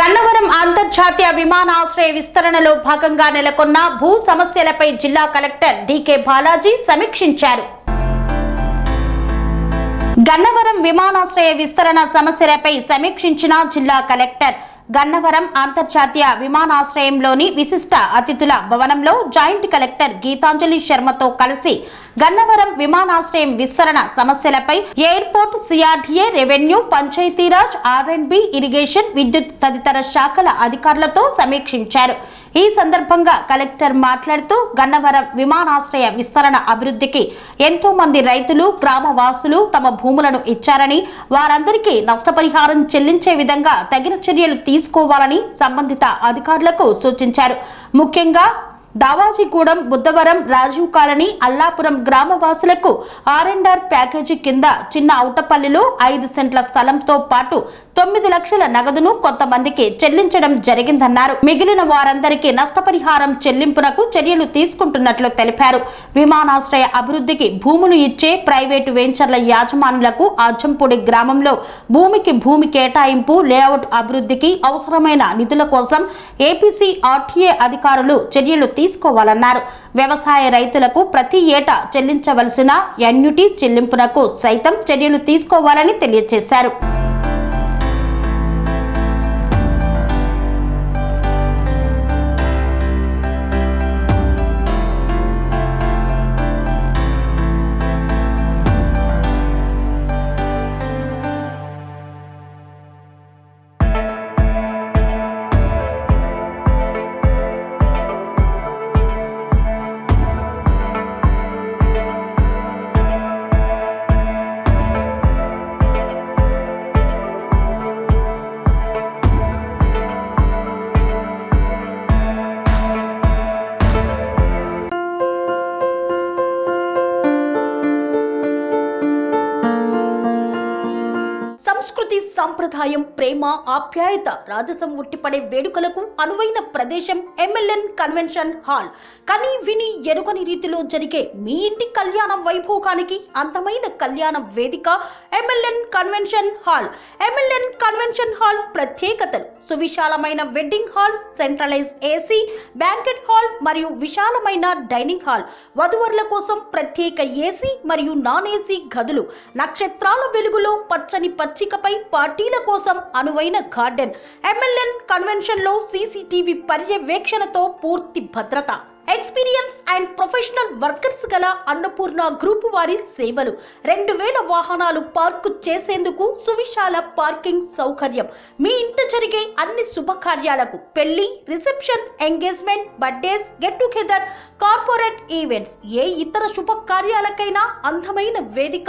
గన్నవరం అంతర్జాతీయ విమానాశ్రయ విస్తరణలో భాగంగా నెలకొన్న భూ సమస్యలపై జిల్లా కలెక్టర్ డీకే బాలాజీ సమీక్షించారు. గన్నవరం విమానాశ్రయ విస్తరణ సమస్యలపై సమీక్షించిన జిల్లా కలెక్టర్ గన్నవరం అంతర్జాతీయ విమానాశ్రయంలోని విశిష్ట అతిథుల భవనంలో జాయింట్ కలెక్టర్ గీతాంజలి శర్మతో కలిసి గన్నవరం విమానాశ్రయం విస్తరణ సమస్యలపై ఎయిర్పోర్ట్, సిఆర్డీఏ, రెవెన్యూ, పంచాయతీరాజ్, ఆర్ఎండ్బి, ఇరిగేషన్, విద్యుత్ తదితర శాఖల అధికారులతో సమీక్షించారు. ఈ సందర్భంగా కలెక్టర్ మాట్లాడుతూ గన్నవరం విమానాశ్రయ విస్తరణ అభివృద్ధికి ఎంతో మంది రైతులు, గ్రామవాసులు తమ భూములను ఇచ్చారని, వారందరికీ నష్టపరిహారం చెల్లించే విధంగా తగిన చర్యలు తీసుకోవాలని సంబంధిత అధికారులకు సూచించారు. ముఖ్యంగా దావాజీగూడెం, బుద్ధవరం, రాజీవ్ కాలనీ, అల్లాపురం గ్రామవాసులకు ఆర్ఎండ్ఆర్ ప్యాకేజీ కింద చిన్న ఔటపల్లిలో 5 సెంట్ల స్థలంతో పాటు 9 లక్షల నగదును కొంతమందికి చెల్లించడం జరిగిందన్నారు. మిగిలిన వారందరికీ నష్టపరిహారం చెల్లింపునకు చర్యలు తీసుకుంటున్నట్లు తెలిపారు. విమానాశ్రయ అభివృద్ధికి భూములు ఇచ్చే ప్రైవేటు వెంచర్ల యాజమానులకు అజ్జంపూడి గ్రామంలో భూమి కేటాయింపు, లేఅవుట్ అభివృద్ధికి అవసరమైన నిధుల కోసం ఏపీసీ ఆర్టీఏ అధికారులు చర్యలు తీసుకోవాలన్నారు. వ్యవసాయ రైతులకు ప్రతి ఏటా చెల్లించవలసిన ఎన్యూటీ చెల్లింపునకు సైతం చర్యలు తీసుకోవాలని తెలియజేశారు. సంస్కృతి, సంప్రదాయం, ప్రేమ, ఆప్యాయత, రాజసం ఉట్టిపడే వేడుకలకు అనువైన ప్రదేశం ఎంఎల్ఎన్ కన్వెన్షన్ హాల్. కని విని ఎరుగని రీతిలో జరిగే మీ ఇంటి కళ్యాణ వైభోగానికి అందమైన కళ్యాణ వేదిక MLN convention hall. MLN convention hall ప్రత్యేకతలు: సువిశాలమైన wedding halls, centralise AC banquet hall మరియు విశాలమైన డైనింగ్ హాల్, వధువరుల కోసం ప్రత్యేక ఏసీ మరియు నాన్ ఏసీ గదులు, నక్షత్రాల వెలుగులో పచ్చని పచ్చికపై పార్టీల కోసం అనువైన గార్డెన్. ఎంఎల్ఎన్ కన్వెన్షన్ లో సీసీటీవీ పర్యవేక్షణతో పూర్తి భద్రత. ఎక్స్పీరియన్స్ అండ్ ప్రొఫెషనల్ వర్కర్స్ గల అన్నపూర్ణ గ్రూప్ వారి సేవలు. 2000 వాహనాలు పార్కు చేసేందుకు సువిశాల పార్కింగ్ సౌకర్యం. మీ ఇంట జరిగే అన్ని శుభకార్యాలకు, పెళ్లి, reception, engagement, birthdays, get together, corporate events, ఏ ఇతర శుభకార్యాలకైనా అందమైన వేదిక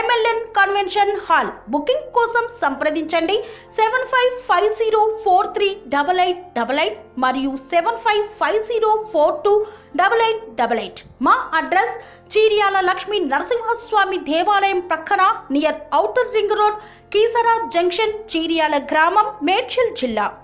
ఎంఎల్ఎన్ కన్వెన్షన్ హాల్. బుకింగ్ కోసం సంప్రదించండి 7550438888 మరియు 7550428888. మా అడ్రస్ చీర్యాల లక్ష్మీ నరసింహస్వామి దేవాలయం ప్రక్కన, near outer ring road, Keesara junction, Cheeryal గ్రామం, మేడ్చల్ జిల్లా.